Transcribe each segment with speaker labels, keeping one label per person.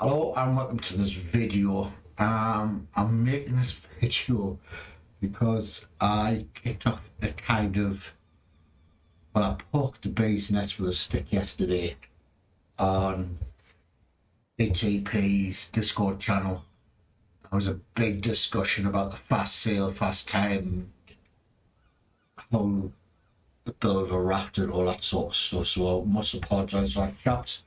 Speaker 1: Hello and welcome to this video. I'm making this video because I kicked off a I poked the bee's nest with a stick yesterday on ETP's Discord channel. There was a big discussion about the fast sale, fast time, how to build a raft and all that sort of stuff. So I must apologise for that, chaps.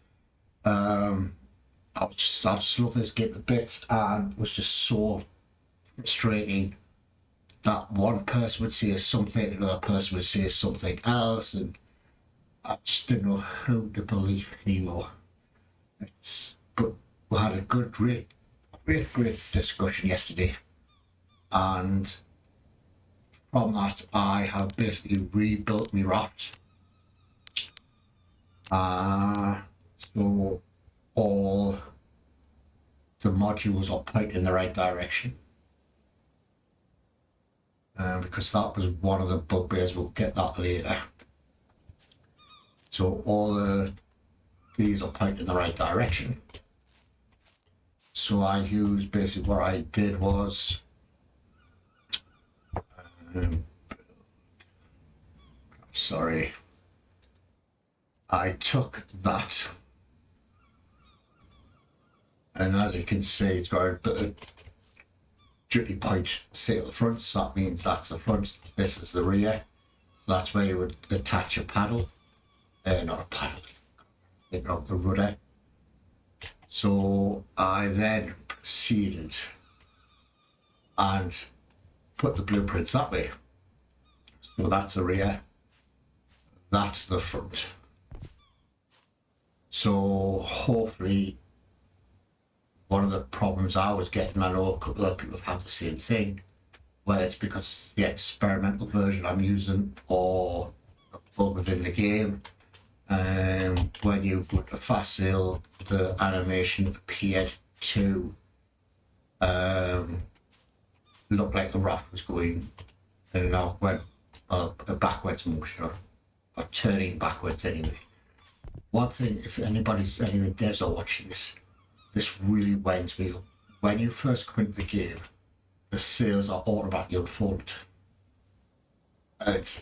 Speaker 1: I just love this game to bits, and it was just so frustrating that one person would say something, another person would say something else, and I just didn't know who to believe anymore. But we had a great discussion yesterday, and from that I have basically rebuilt my raft. So all the modules are pointing in the right direction, because that was one of the bugbears. We'll get that later. So these are pointing in the right direction. So basically what I did was I took that, and as you can see, it's got a bit of duty point straight at the front, so that means that's the front, this is the rear. So that's where you would attach a paddle, not a paddle, take out the rudder. So I then proceeded and put the blueprints that way. So that's the rear, that's the front. So hopefully, one of the problems I was getting, I know a couple of people have the same thing, where it's because the experimental version I'm using or bugged in the game, when you go to fast sale, the animation appeared to look like the raft was going in and out, went a backwards motion, or turning backwards anyway. One thing, if any of the devs are watching this really winds me up. When you first come into the game, the sails are automatically unfolded. And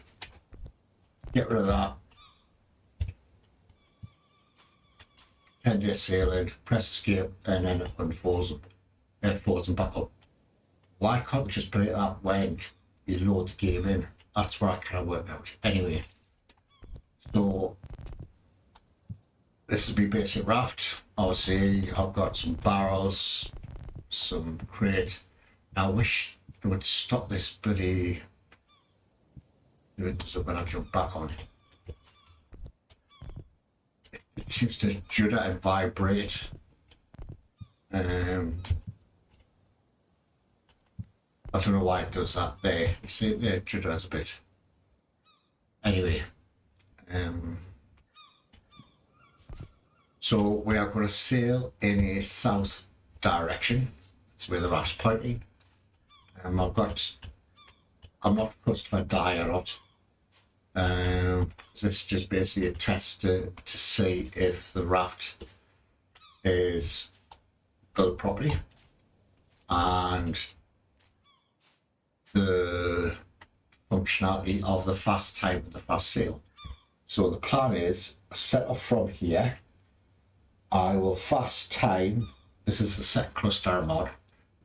Speaker 1: get rid of that. 10-day sailing, press escape, and then it unfolds them. It folds them back up. Why can't we just put it up when you load the game in? That's what I kind of work out. Anyway, so this is my basic raft. Obviously, I've got some barrels, some crates. I wish they would stop this bloody. So when I jump back on it, it seems to judder and vibrate. I don't know why it does that there. You see it there, judders a bit. Anyway, so we are going to sail in a south direction. That's where the raft's pointing. I'm not fussed if I die or not. This is just basically a test to see if the raft is built properly and the functionality of the fast time and the fast sail. So the plan is set off from here. I will fast time. This is the second cluster mod.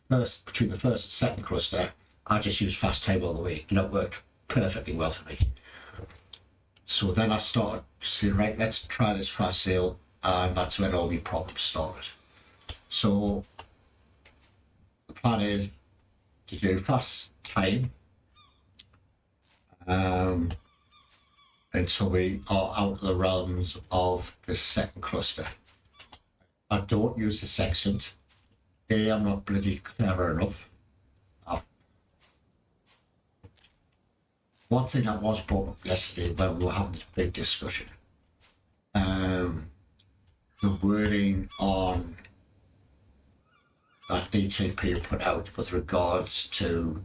Speaker 1: Between the first and second cluster, I just use fast time all the way, and it worked perfectly well for me. So then I started saying, right, let's try this fast sail, and that's when all my problems started. So the plan is to do fast time until we are out of the realms of the second cluster. I don't use the sextant. I'm not bloody clever enough. One thing that was brought up yesterday when we were having this big discussion, the wording on that DTP put out with regards to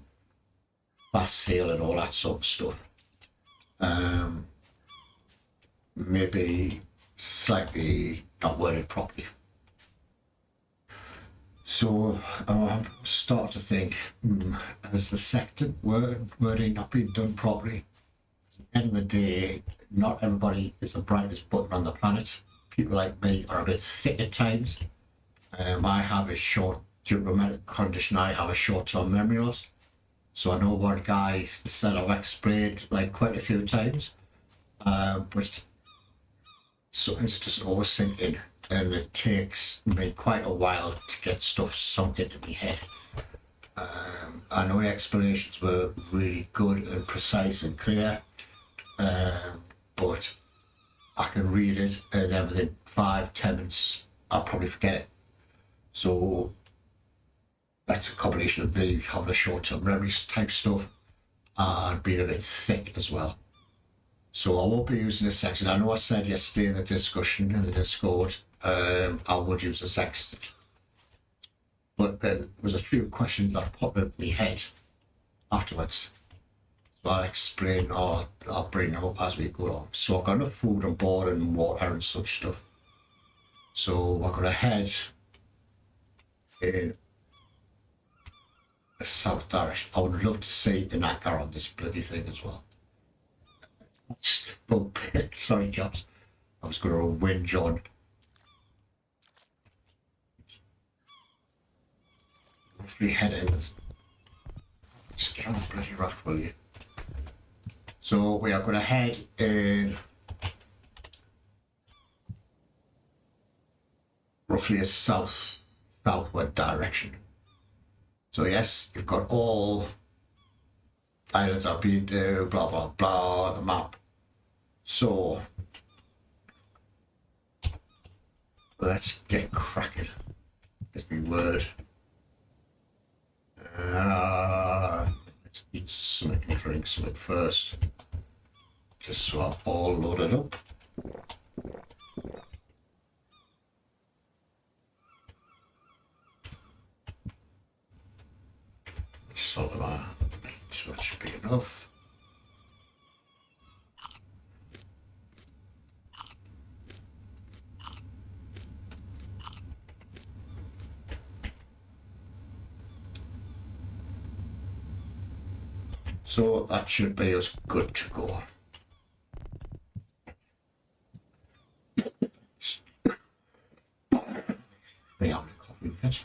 Speaker 1: fast sale and all that sort of stuff, maybe slightly not worded properly. So I'm starting to think, has the sector wording not been done properly? At the end of the day, not everybody is the brightest button on the planet. People like me are a bit thick at times. I have a short, due to a medical condition, I have a short-term memory loss. So I know what guys said I've explained like quite a few times, but something's just always sink in, and it takes me quite a while to get stuff sunk into my head. I know the explanations were really good and precise and clear, but I can read it and then within 5-10 minutes I'll probably forget it. So that's a combination of me having a short-term memory type stuff and being a bit thick as well. So I won't be using the sextant. I know I said yesterday in the discussion in the Discord I would use the sextant, but there was a few questions that popped up in my head afterwards. So I'll explain or I'll bring them up as we go on. So I've got enough food on board and water and such stuff. So we're going to head in the south direction. I would love to see an anchor on this bloody thing as well. Just sorry, Jobs. I was going to whinge on. Roughly head in. Just get on the bloody raft, will you? So we are going to head in roughly a southward direction. So yes, you've got all islands I've been to, blah blah blah, the map. So let's get cracking. Is my word. Let's eat something and drink something first. Just so I'm all loaded up. So that should be enough. So that should be us good to go. Be on the coffee pit.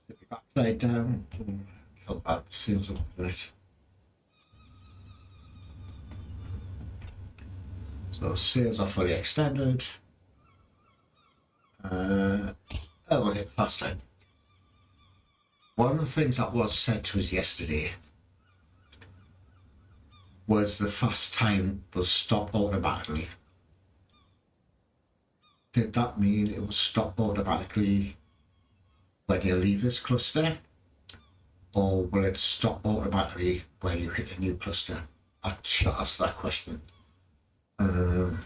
Speaker 1: Get the backside down and help out the seals up a bit. So sails are fully extended. We'll hit fast time. One of the things that was said to us yesterday was the fast time will stop automatically. Did that mean it will stop automatically when you leave this cluster? Or will it stop automatically when you hit a new cluster? I should ask that question. But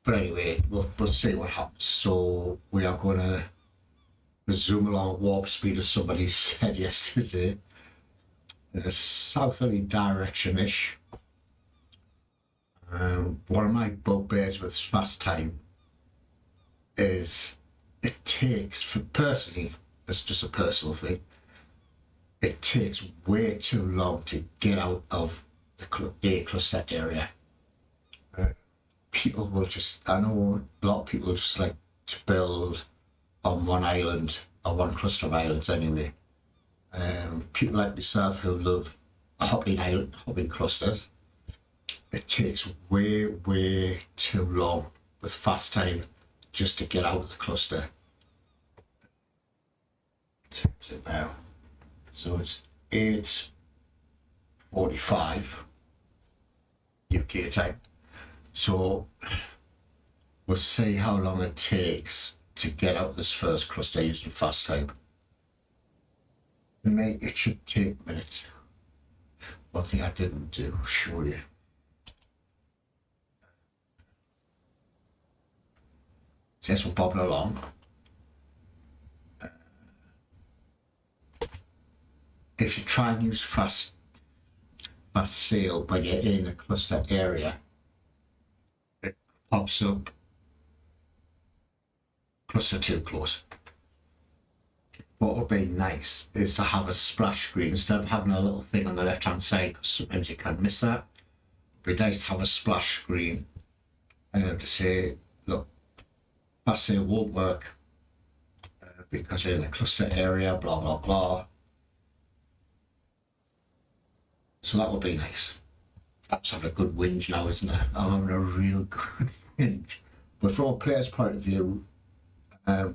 Speaker 1: anyway, we'll see what happens. So we are going to zoom along at warp speed, as somebody said yesterday, in a southerly direction-ish. One of my bugbears with fast time is it takes, for personally, it's just a personal thing, it takes way too long to get out of the A cluster area. People will just, I know a lot of people just like to build on one island or one cluster of islands anyway. People like myself who love hopping clusters, it takes way too long with fast time just to get out of the cluster. Tips it now. So it's 8:45 UK time. So we'll see how long it takes to get out this first cluster using fast time. For me, it should take minutes. One thing I didn't do, show you. So yes, we're bobbing along. If you try and use fast sail when you're in a cluster area, pops up cluster too close. What would be nice is to have a splash screen instead of having a little thing on the left hand side, because sometimes you can miss that. It'd be nice to have a splash screen to say, look, fast sale won't work because you're in the cluster area, blah blah blah. So that would be nice. That's having a good whinge now, isn't it? I'm having a real good whinge. But from a player's point of view, I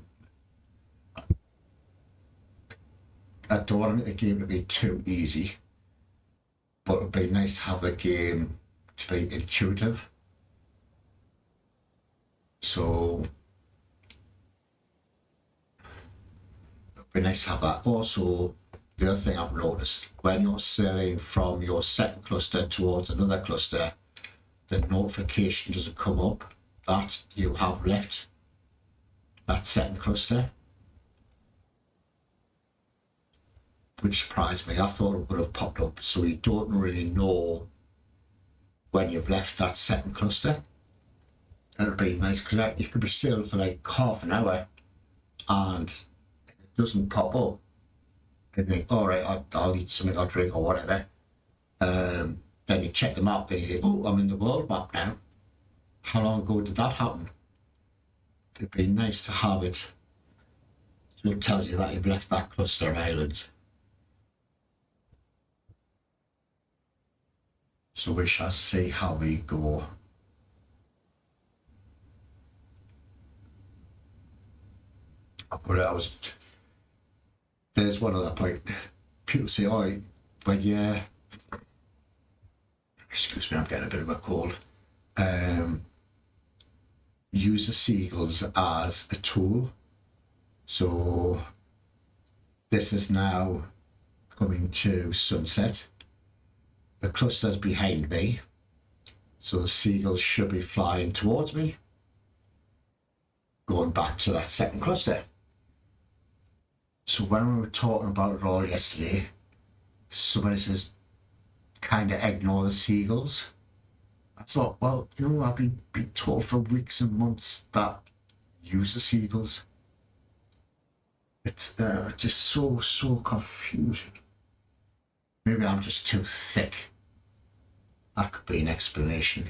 Speaker 1: don't want the game to be too easy, but it'd be nice to have the game to be intuitive. So it'd be nice to have that. Also, the other thing I've noticed, when you're sailing from your second cluster towards another cluster, the notification doesn't come up that you have left that second cluster, which surprised me. I thought it would have popped up, so you don't really know when you've left that second cluster. It would be nice, because you could be sailing for like half an hour and it doesn't pop up. And think, all right, I'll eat something, I'll drink or whatever. Then you check the map and you think, oh, I'm in the world map now. How long ago did that happen? It'd be nice to have it so it tells you that you've left that cluster of islands. So we shall see how we go. But there's one other point. People say, oh, when you, excuse me, I'm getting a bit of a cold. Use the seagulls as a tool. So this is now coming to sunset. The cluster's behind me, so the seagulls should be flying towards me, going back to that second cluster. So when we were talking about it all yesterday, somebody says, kind of ignore the seagulls. I thought, well, I've been told for weeks and months that use the seagulls. It's just so confusing. Maybe I'm just too thick. That could be an explanation.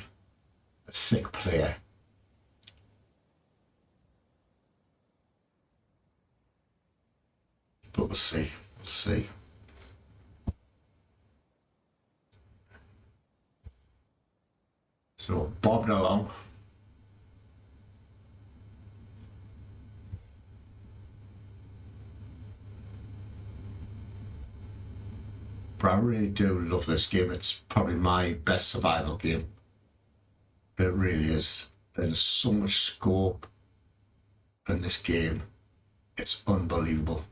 Speaker 1: A thick player. But we'll see. We'll see. So bobbing along. But I really do love this game. It's probably my best survival game. It really is. There's so much scope in this game. It's unbelievable.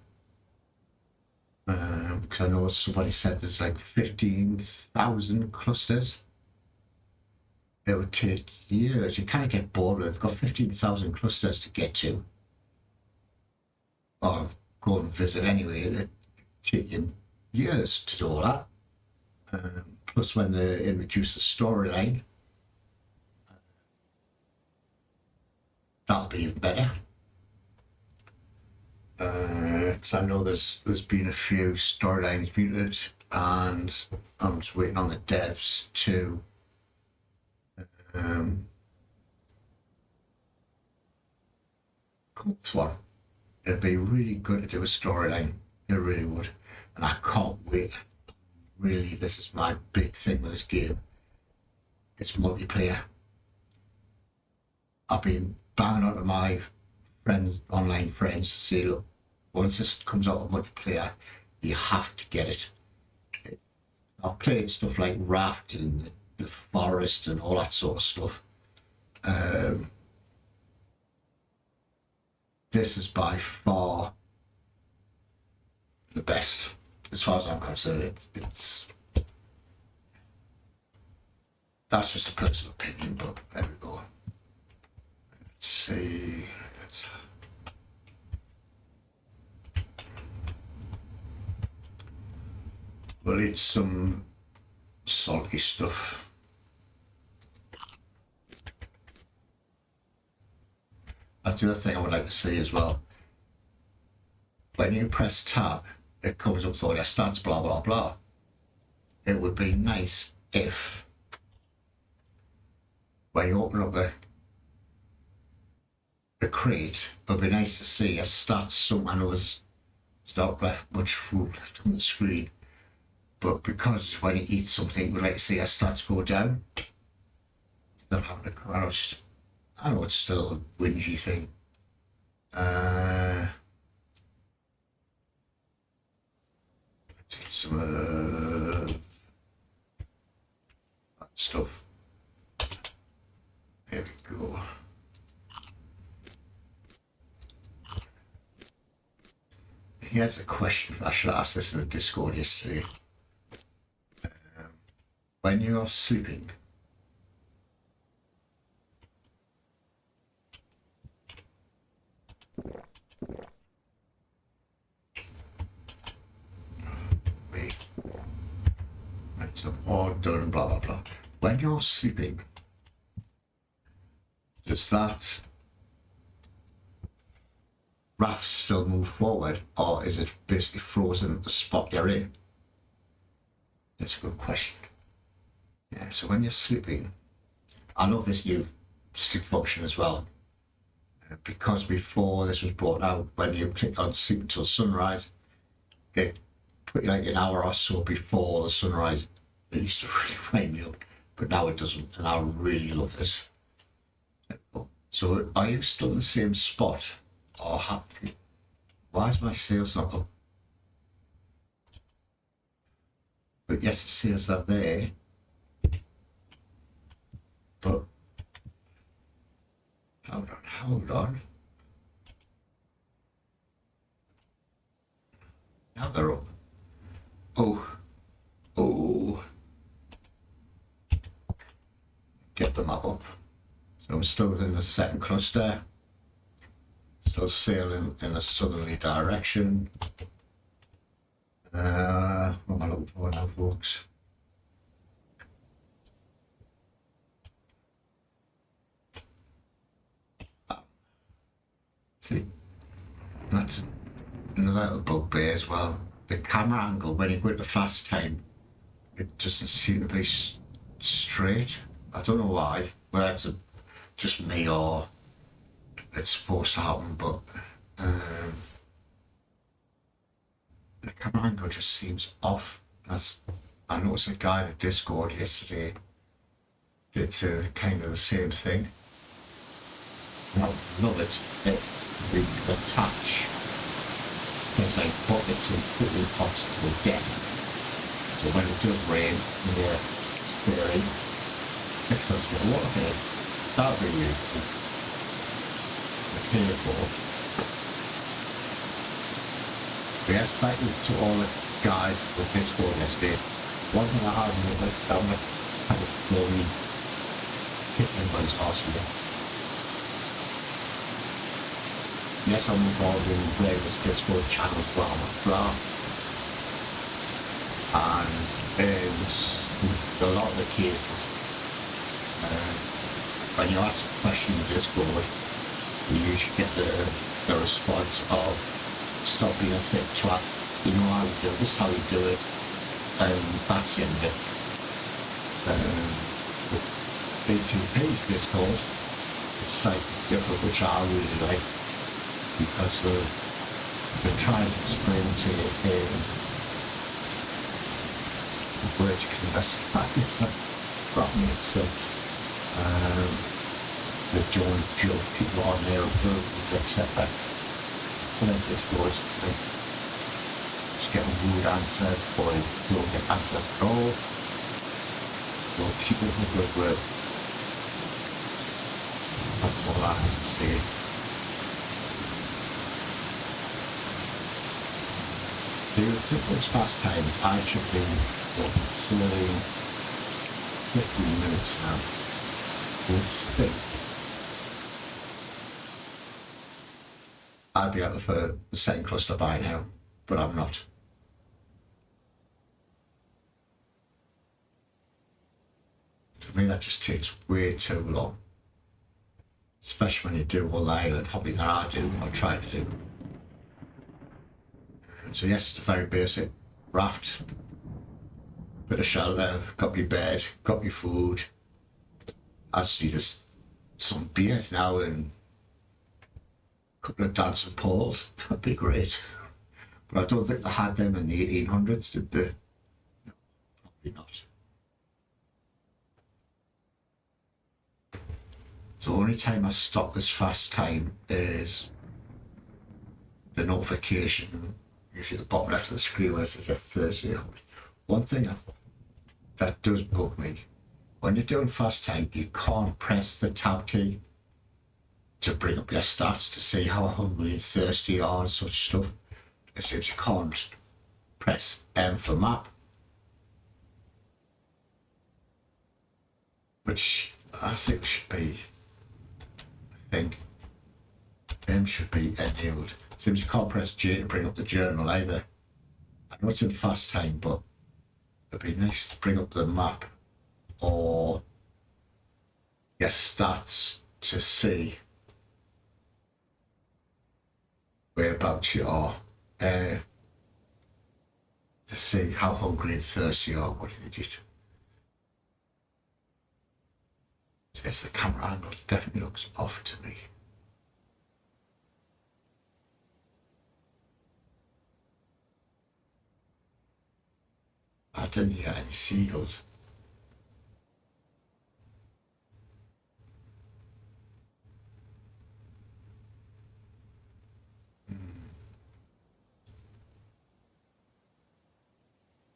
Speaker 1: Because I know somebody said there's like 15,000 clusters. It would take years. You can't get bored with it. They've got 15,000 clusters to get to. Or go and visit anyway. It'd take you years to do all that. Plus when they introduce the storyline, that'll be even better. Because I know there's been a few storylines muted, and I'm just waiting on the devs to come up with one. It'd be really good to do a storyline. It really would. And I can't wait. Really, this is my big thing with this game. It's multiplayer. I've been banging onto my friends, online friends, to say, look, once this comes out of multiplayer, you have to get it. I've played stuff like Raft and the forest and all that sort of stuff. This is by far the best, as far as I'm concerned. It's that's just a personal opinion, but there we go. Let's see. We'll eat some salty stuff. that's the other thing I would like to see as well. When you press tab, it comes up with all your stats, blah, blah, blah. It would be nice if, when you open up the crate, it would be nice to see your stats. So I know it's not left much food left on the screen, but because when you eat something, we'd like to see your stats go down. Not having to, I know it's just a little whingy thing. Some stuff. There we go. Here's a question. I should ask this in the Discord yesterday. When you're sleeping, so all done, blah blah blah. When you're sleeping, does that raft still move forward, or is it basically frozen at the spot you're in? That's a good question. Yeah, so when you're sleeping, I love this new sleep function as well. Because before this was brought out, when you click on sleep until sunrise, it put you like an hour or so before the sunrise. It used to really wind me up, but now it doesn't, and I really love this. So are you still in the same spot, or happy? Why is my sails not up? But yes, the sails are there, but hold on. Now they're up. Oh. Get them up. So I'm still within the second cluster. Still sailing in a southerly direction. What am I looking for now, folks? See, that's another little bugbear as well. The camera angle, when you go into fast time, it doesn't seem to be straight. I don't know why, whether it's just me or it's supposed to happen, but the camera angle just seems off. I noticed a guy in the Discord yesterday did kind of the same thing. I love it. We attach things like buckets and cooking pots to the deck. So when it does rain, you're staring because the water here, that would be really cool. Okay, for. Yes, thank you to all the guys with Discord yesterday. One thing I had noticed, I'm going to kind of slowly kiss everybody's ass with. Yes, I'm involved in various Discord channels, blah blah blah. And a lot of the cases, when you ask a question in Discord, you usually get the response of stop being a thick twat, you know how you do it, this is how you do it, and that's the end of it. With BTP's Discord, it's like different, which I really like, because they're trying to explain to you where you can understand. That makes sense. The joke people on their abilities, etc. It's going to Discord, like, just getting rude answers, or don't get answers at all. So keep up the good work. That's all I have to say. The typical fast time, I should be sailing 15 minutes now. Let's think. I'd be out for the second cluster by now, but I'm not. To me, that just takes way too long. especially when you do all the island hopping that I do, or try to do. So yes, it's very basic. Raft, bit of shelter, got your bed, got your food. I just need some beers now and a couple of dancing poles. That'd be great. But I don't think they had them in the 1800s, did they? No, probably not. So the only time I stop this fast time is the notification, usually the bottom left of the screen where it says a Thursday. One thing that does bug me, when you're doing fast time, you can't press the tab key to bring up your stats to see how hungry and thirsty you are and such stuff. It seems you can't press M for map, which I think should be a thing. M should be enabled. Seems you can't press J to bring up the journal either. I know it's in fast time, but it'd be nice to bring up the map or your stats to see whereabouts you are, to see how hungry and thirsty you are. What an idiot. So yes, the camera angle definitely looks off to me. I didn't hear any seagulls.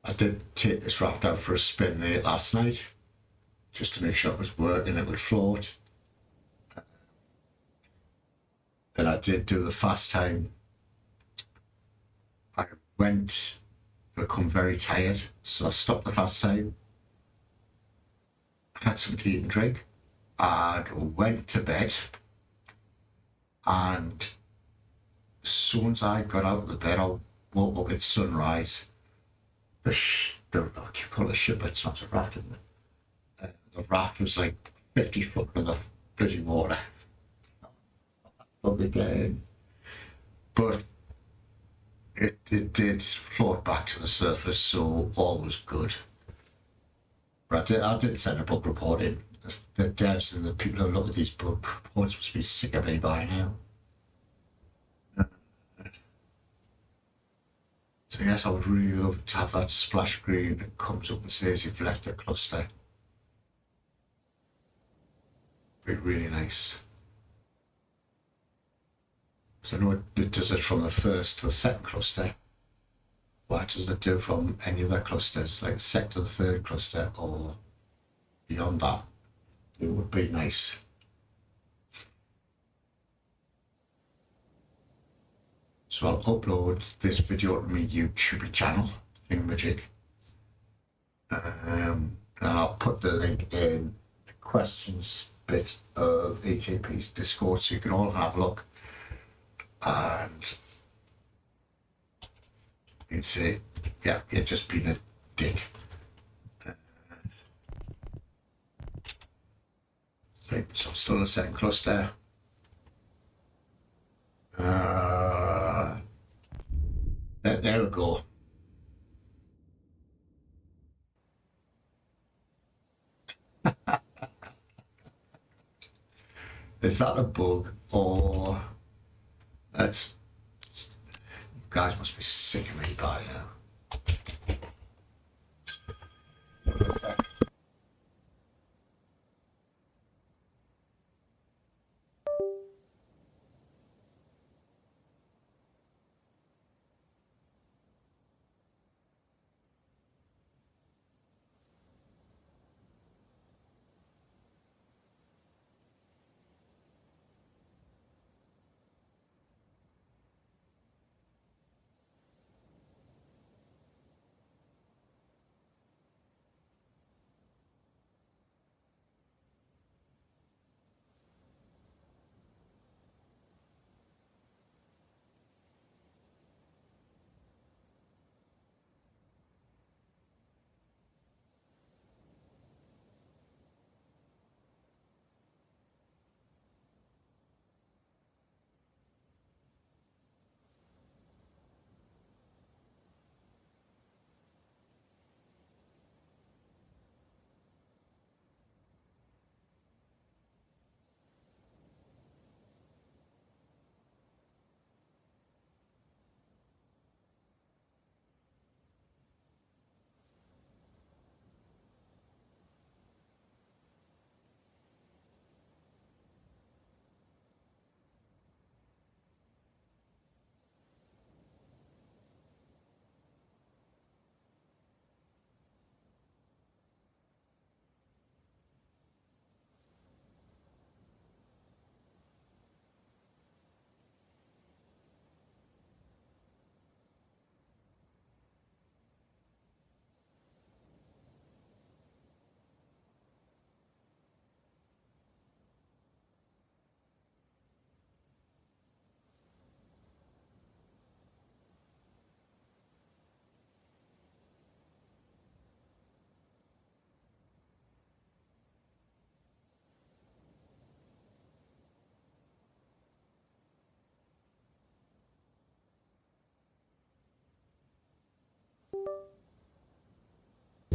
Speaker 1: I did take this raft out for a spin late last night, just to make sure it was working, it would float. Then I did do the fast time. I went, become very tired, so I stopped the fast time, had some to eat and drink, and went to bed. And as soon as I got out of the bed, I woke up at sunrise. I keep calling it a ship, it's not a raft, isn't it? The raft was like 50 foot of the bloody water. Up again. But it did float back to the surface, so all was good. But I did send a book report in. The devs and the people who look at these book reports must be sick of me by now. So yes, I would really love to have that splash screen that comes up and says you've left the cluster. Be really nice. So I know it does it from the first to the second cluster. What does it do from any other clusters, like the second to the third cluster or beyond that? It would be nice. So I'll upload this video to my YouTube channel, Thingamajig. And I'll put the link in the questions bit of ATP's Discord so you can all have a look. And you can say, yeah, you're just being a dick. So I'm still in the second cluster. There we go. Is that a bug or that's, you guys must be sick of me by now.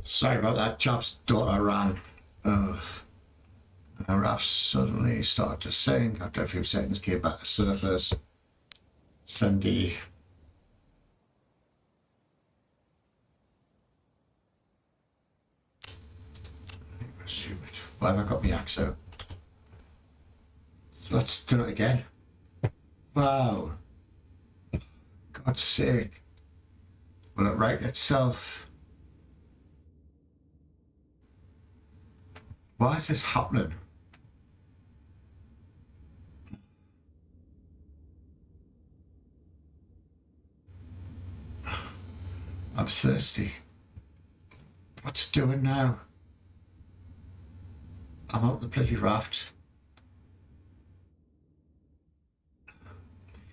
Speaker 1: Sorry about that, chaps. Daughter ran. Raft suddenly started to sink. After a few seconds, came back to surface. Sandy. Why have I got my axe out? So let's do it again. Wow. God's sake. Will it right itself? Why is this happening? I'm thirsty. What's it doing now? I'm out the bloody raft.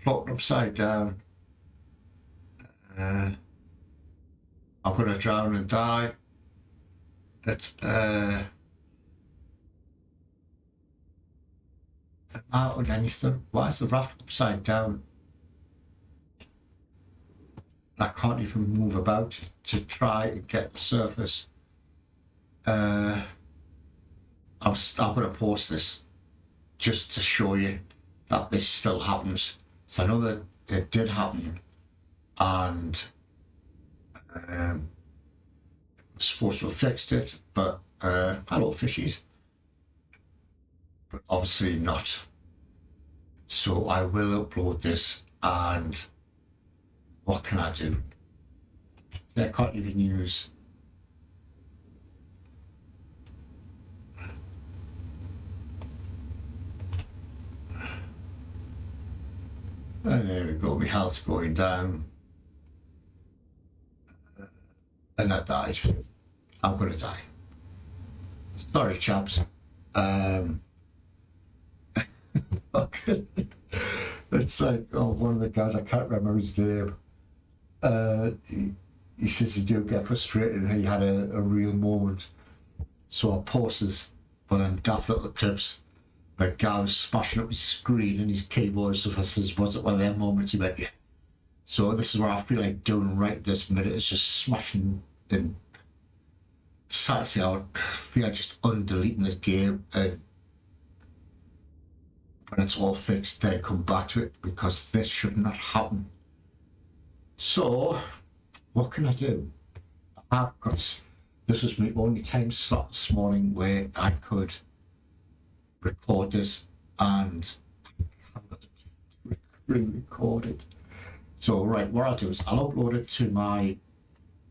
Speaker 1: Floating upside down. I'm gonna drown and die. It's am I out on anything? Why is the raft upside down? I can't even move about to try and get the surface. I'm going to post this just to show you that this still happens. So I know that it did happen, and I'm supposed to have fixed it, but hello fishies, but obviously not. So I will upload this, and what can I do? I can't even use and there we go, my health's going down, and I died. I'm gonna die. Sorry chaps. It's like, oh, one of the guys, I can't remember his name, he says you do get frustrated, and he had a real moment. So I posted one of them daft little clips. The guy was smashing up his screen and his keyboard and stuff. I says, was it one of them moments? He went, yeah. So this is what I feel like doing right this minute, is just smashing and Saturday I feel like just undeleting this game, and when it's all fixed then come back to it, because this should not happen. So what can I do? I've got, this was my only time slot this morning where I could record this, and I've got to re-record it. So right, what I'll do is I'll upload it to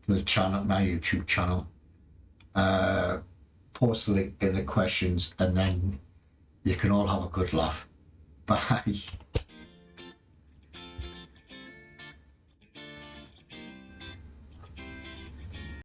Speaker 1: the channel, my YouTube channel, post the link in the questions, and then you can all have a good laugh. Bye.